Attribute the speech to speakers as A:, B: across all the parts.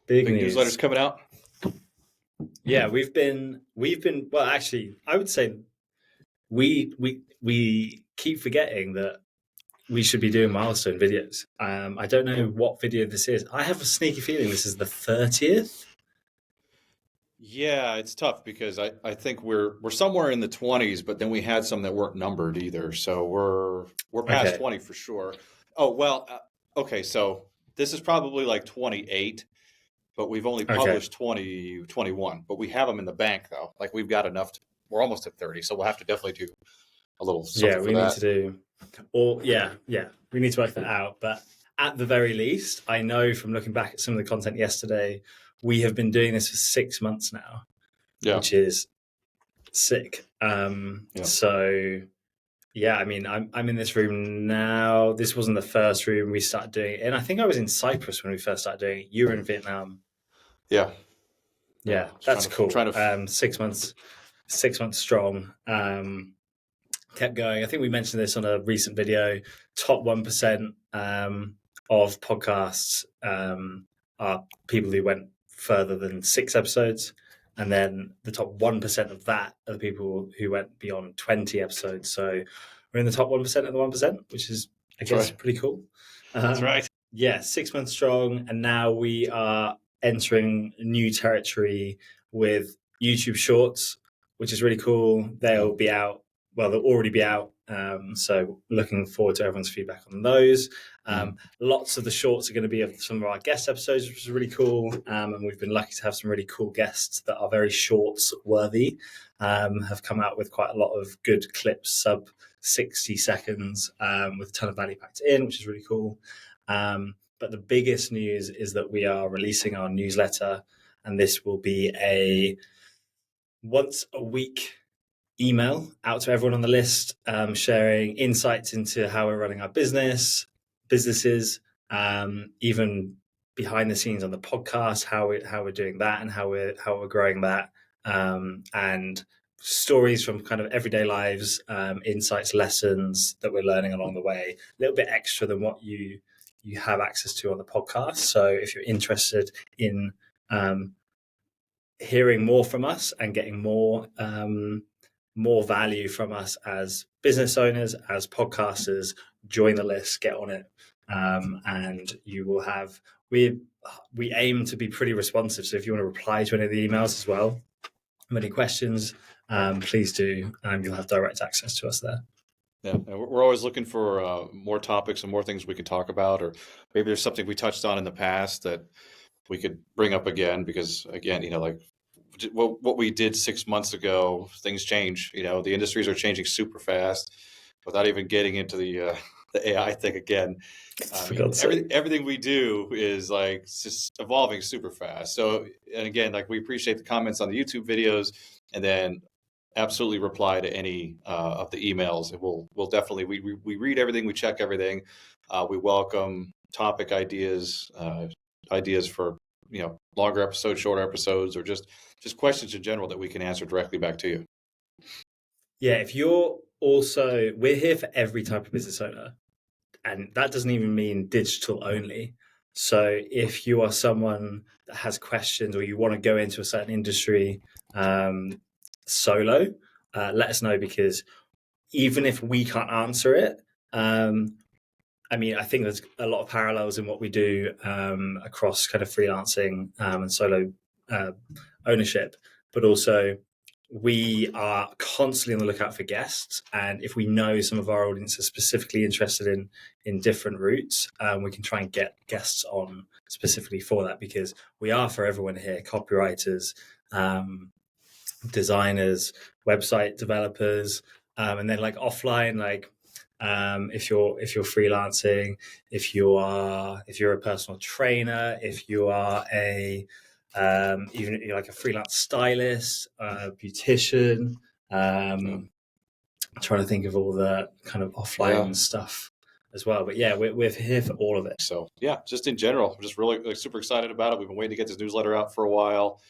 A: Big
B: newsletters coming out.
A: Yeah, we've been well, actually, I would say we keep forgetting that we should be doing milestone videos. I don't know what video this is. I have a sneaky feeling this is the 30th.
B: Yeah, it's tough because I think we're somewhere in the 20s, but then we had some that weren't numbered either. So we're past
A: Okay.
B: 20 for sure. Oh, well, okay, so this is probably like 28, but we've only
A: Okay.
B: published 20, 21. But we have them in the bank though. Like we've got enough we're almost at 30, so we'll have to definitely do a little something for
A: we
B: that.
A: need to do, we need to work that out. But at the very least, I know from looking back at some of the content yesterday, we have been doing this for 6 months now, which is sick. So yeah, I mean, I'm in this room now. This wasn't the first room we started doing it in. I think I was in Cyprus when we first started doing it. You were in Vietnam.
B: Yeah,
A: that's cool. 6 months, 6 months strong. Kept going. I think we mentioned this on a recent video. Top 1% of podcasts are people who went further than 6 episodes. And then the top 1% of that are the people who went beyond 20 episodes. So we're in the top 1% of the 1%, which is, I guess, pretty cool.
B: That's right.
A: Yeah, 6 months strong. And now we are entering new territory with YouTube Shorts, which is really cool. They'll be out. Well, they'll already be out. So looking forward to everyone's feedback on those. Lots of the shorts are going to be of some of our guest episodes, which is really cool. And we've been lucky to have some really cool guests that are very shorts worthy, have come out with quite a lot of good clips, sub 60 seconds, with a ton of value packed in, which is really cool. But the biggest news is that we are releasing our newsletter, and this will be a once a week email out to everyone on the list, sharing insights into how we're running our businesses, even behind the scenes on the podcast, how we're doing that and how we're growing that, and stories from kind of everyday lives, insights, lessons that we're learning along the way, a little bit extra than what you have access to on the podcast. So if you're interested in hearing more from us and getting more value from us as business owners, as podcasters, join the list, get on it, and you will have. We aim to be pretty responsive. So if you want to reply to any of the emails as well, any questions, please do, and you'll have direct access to us there.
B: Yeah, we're always looking for more topics and more things we can talk about, or maybe there's something we touched on in the past that we could bring up again, because again, like what we did 6 months ago, things change. The industries are changing super fast without even getting into the AI thing again. Everything we do is like just evolving super fast. So, and again, like we appreciate the comments on the YouTube videos, and then absolutely reply to any of the emails. And we'll definitely, we read everything, we check everything. We welcome topic ideas, ideas for, longer episodes, shorter episodes, or just questions in general that we can answer directly back to you.
A: Yeah, we're here for every type of business owner, and that doesn't even mean digital only. So if you are someone that has questions or you want to go into a certain industry solo, let us know, because even if we can't answer it, I think there's a lot of parallels in what we do across kind of freelancing and solo ownership, but also we are constantly on the lookout for guests. And if we know some of our audience are specifically interested in different routes, we can try and get guests on specifically for that, because we are for everyone here: copywriters, designers, website developers, and then like offline, like if you're freelancing, if you're a personal trainer, if you are even you're like a freelance stylist, beautician, I'm trying to think of all the kind of offline stuff as well. But yeah, we're here for all of it.
B: So yeah, just in general, we're just really super excited about it. We've been waiting to get this newsletter out for a while.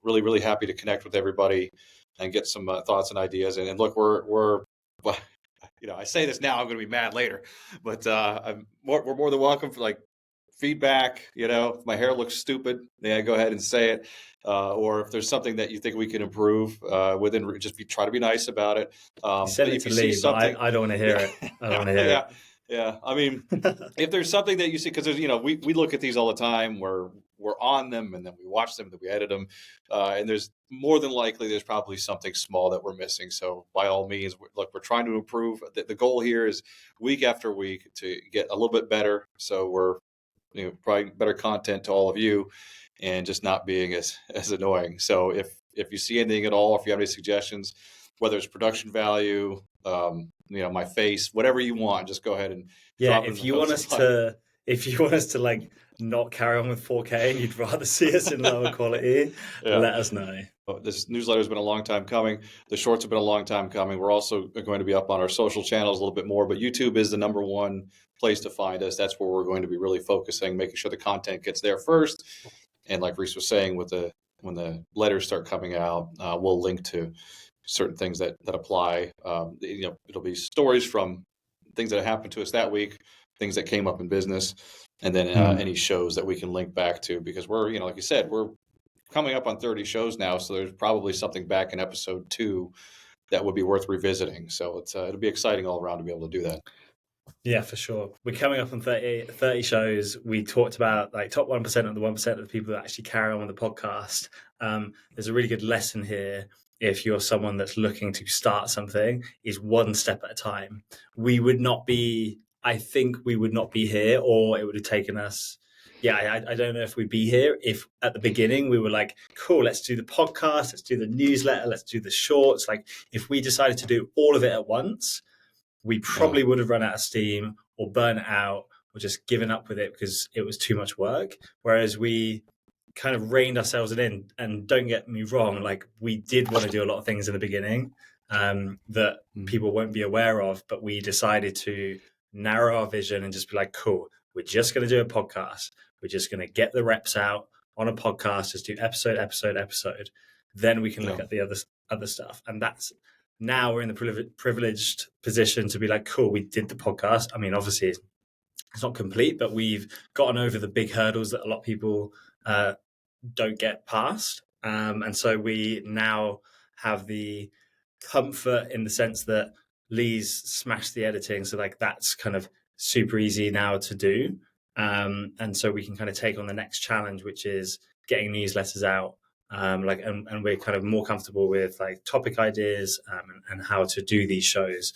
B: Really, really happy to connect with everybody and get some thoughts and ideas. And look, we're I say this now, I'm going to be mad later, but we're more than welcome for feedback, if my hair looks stupid, yeah, go ahead and say it. Or if there's something that you think we can improve, try to be nice about it.
A: You
B: But
A: send it
B: if
A: to
B: you see
A: Lee, but
B: something,
A: I don't want to hear it. I don't want to hear
B: yeah, yeah. I mean,
A: it.
B: if there's something that you see, because there's, we look at these all the time, where we're on them and then we watch them, then we edit them, and there's more than likely there's probably something small that we're missing. So by all means, we're trying to improve. The goal here is week after week to get a little bit better. So we're providing better content to all of you, and just not being as annoying. So if you see anything at all, if you have any suggestions, whether it's production value, my face, whatever you want, just go ahead and
A: Yeah,
B: drop it in the notes.
A: if you want us to like not carry on with 4K and you'd rather see us in lower quality,
B: Yeah.
A: let us know.
B: This newsletter has been a long time coming. The shorts have been a long time coming. We're also going to be up on our social channels a little bit more, but YouTube is the number one place to find us. That's where we're going to be really focusing, making sure the content gets there first. And like Reese was saying, when the letters start coming out, we'll link to certain things that apply. It'll be stories from things that happened to us that week, things that came up in business, and then any shows that we can link back to, because we're, like you said, we're coming up on 30 shows now. So there's probably something back in episode 2 that would be worth revisiting. So it'll be exciting all around to be able to do that.
A: Yeah, for sure. We're coming up on 30 shows. We talked about like top 1% of the 1% of the people that actually carry on with the podcast. There's a really good lesson here. If you're someone that's looking to start something, is one step at a time. I think we would not be here, or it would have taken us. Yeah, I don't know if we'd be here if at the beginning we were like, cool, let's do the podcast, let's do the newsletter, let's do the shorts. Like if we decided to do all of it at once, we probably would have run out of steam or burnt out or just given up with it because it was too much work. Whereas we kind of reined ourselves in. And don't get me wrong, like we did want to do a lot of things in the beginning that people won't be aware of, but we decided to narrow our vision and just be like, cool, we're just going to do a podcast. We're just going to get the reps out on a podcast, just do episode. Then we can look at the other stuff. And that's, now we're in the privileged position to be like, cool, we did the podcast. I mean, obviously it's not complete, but we've gotten over the big hurdles that a lot of people don't get past. And so we now have the comfort in the sense that Lee's smashed the editing. So like that's kind of super easy now to do. And so we can kind of take on the next challenge, which is getting newsletters out. And we're kind of more comfortable with like topic ideas and how to do these shows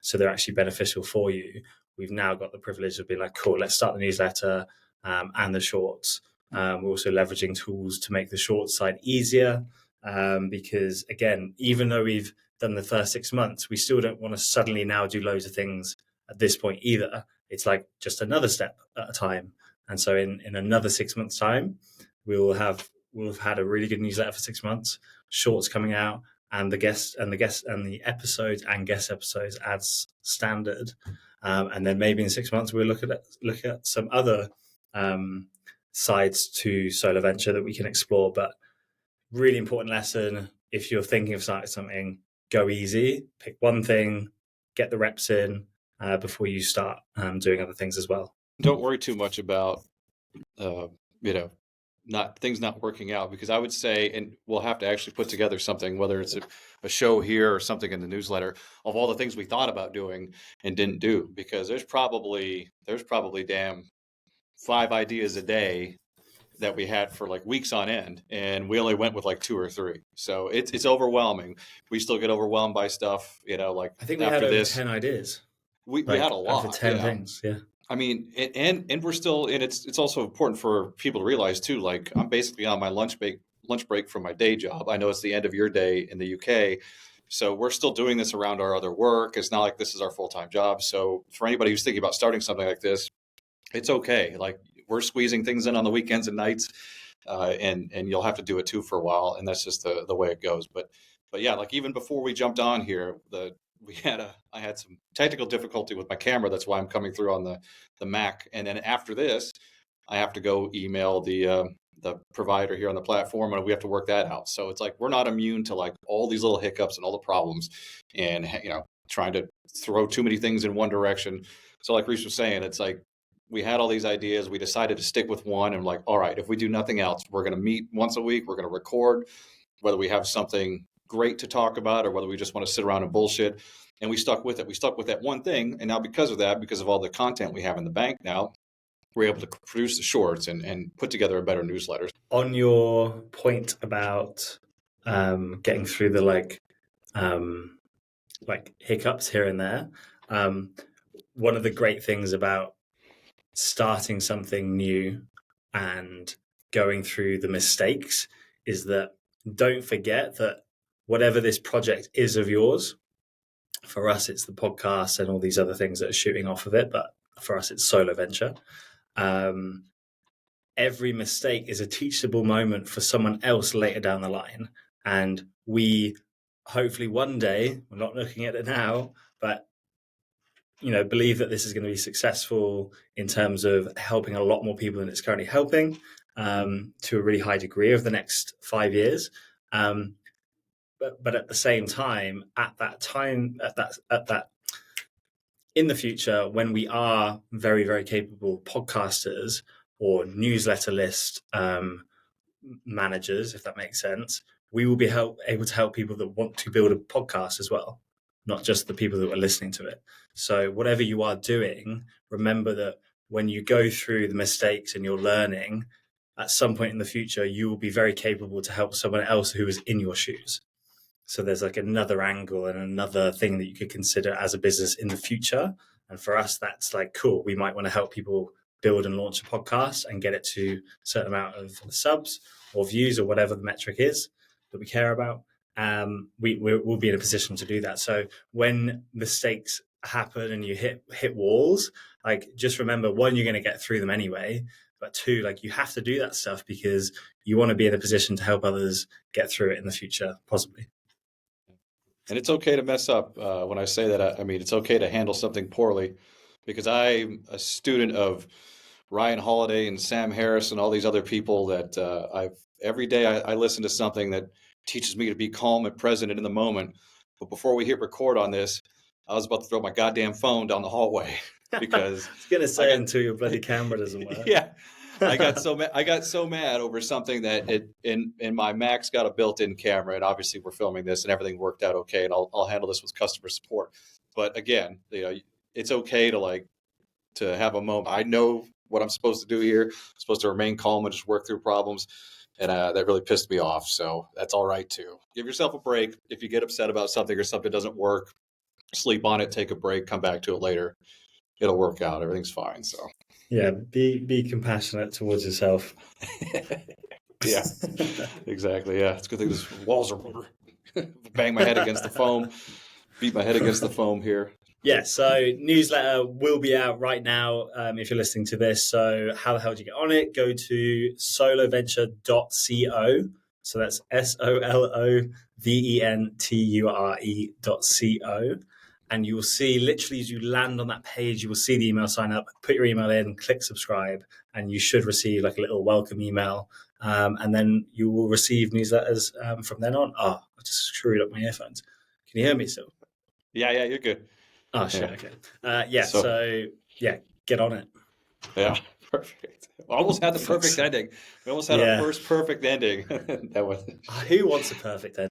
A: so they're actually beneficial for you. We've now got the privilege of being like, cool, let's start the newsletter and the shorts. We're also leveraging tools to make the short side easier because, again, even though we've done the first 6 months, we still don't want to suddenly now do loads of things at this point either. It's like just another step at a time. And so in another 6 months' time, we'll have had a really good newsletter for 6 months, shorts coming out, and the episodes and guest episodes as standard. And then maybe in 6 months we'll look at some other sides to SoloVenture that we can explore. But really important lesson: if you're thinking of starting something, go easy, pick one thing, get the reps in before you start doing other things as well.
B: Don't worry too much about things not working out, because I would say, and we'll have to actually put together something, whether it's a show here or something in the newsletter, of all the things we thought about doing and didn't do, because there's probably damn 5 ideas a day that we had for like weeks on end, and we only went with like 2 or 3. So it's overwhelming. We still get overwhelmed by stuff, like
A: I think we
B: after
A: had over
B: this
A: 10 ideas.
B: we had a lot.
A: Over 10 things, yeah.
B: I mean, and we're still, and it's also important for people to realize too, like I'm basically on my lunch break from my day job. I know it's the end of your day in the UK, so we're still doing this around our other work. It's not like this is our full-time job. So for anybody who's thinking about starting something like this, it's okay. Like we're squeezing things in on the weekends and nights, and you'll have to do it too for a while, and that's just the way it goes. But yeah, like even before we jumped on here, I had some technical difficulty with my camera. That's why I'm coming through on the Mac. And then after this, I have to go email the provider here on the platform, and we have to work that out. So it's like we're not immune to like all these little hiccups and all the problems, and trying to throw too many things in one direction. So like Reese was saying, it's like we had all these ideas. We decided to stick with one, and like, all right, if we do nothing else, we're going to meet once a week. We're going to record, whether we have something great to talk about or whether we just want to sit around and bullshit. And we stuck with it. We stuck with that one thing. And now because of that, because of all the content we have in the bank now, we're able to produce the shorts and put together a better newsletter.
A: On your point about getting through the like hiccups here and there, one of the great things about starting something new and going through the mistakes is that don't forget that whatever this project is of yours, for us it's the podcast and all these other things that are shooting off of it, but for us it's SoloVenture. Every mistake is a teachable moment for someone else later down the line, and we hopefully one day, we're not looking at it now, but believe that this is going to be successful in terms of helping a lot more people than it's currently helping, to a really high degree over the next 5 years. But at the same time, in the future, when we are very, very capable podcasters or newsletter list managers, if that makes sense, we will be able to help people that want to build a podcast as well, not just the people that are listening to it. So whatever you are doing, remember that when you go through the mistakes and you're learning, at some point in the future, you will be very capable to help someone else who is in your shoes. So there's like another angle and another thing that you could consider as a business in the future. And for us, that's like, cool. We might want to help people build and launch a podcast and get it to a certain amount of subs or views or whatever the metric is that we care about. We'll be in a position to do that. So when mistakes happen and you hit walls, like just remember, one, you're going to get through them anyway, but two, like you have to do that stuff because you want to be in a position to help others get through it in the future, possibly.
B: And it's okay to mess up. When I say that, I mean, it's okay to handle something poorly, because I'm a student of Ryan Holiday and Sam Harris and all these other people that every day I listen to something that teaches me to be calm and present in the moment. But before we hit record on this, I was about to throw my goddamn phone down the hallway because
A: I was going to say until your bloody camera doesn't work.
B: Yeah. I got so mad over something that in my Mac's got a built-in camera, and obviously we're filming this and everything worked out okay, and I'll handle this with customer support. But again, it's okay to have a moment. I know what I'm supposed to do here. I'm supposed to remain calm and just work through problems, and that really pissed me off. So that's all right too. Give yourself a break if you get upset about something or something doesn't work. Sleep on it, take a break, come back to it later. It'll work out. Everything's fine. So.
A: Yeah, be compassionate towards yourself.
B: Yeah, exactly. Yeah, it's a good thing this walls are bang my head against the foam, beat my head against the foam here.
A: Yeah, so newsletter will be out right now if you're listening to this. So how the hell do you get on it? Go to soloventure.co. So that's SoloVenture.co. And you will see, literally, as you land on that page, you will see the email sign up, put your email in, click subscribe, and you should receive like a little welcome email. And then you will receive newsletters from then on. Oh, I just screwed up my earphones. Can you hear me still?
B: Yeah, you're good.
A: Oh, shit, okay. So get on it.
B: Yeah, perfect. Almost had the perfect ending. We almost had our first perfect ending. That was.
A: Who wants a perfect ending?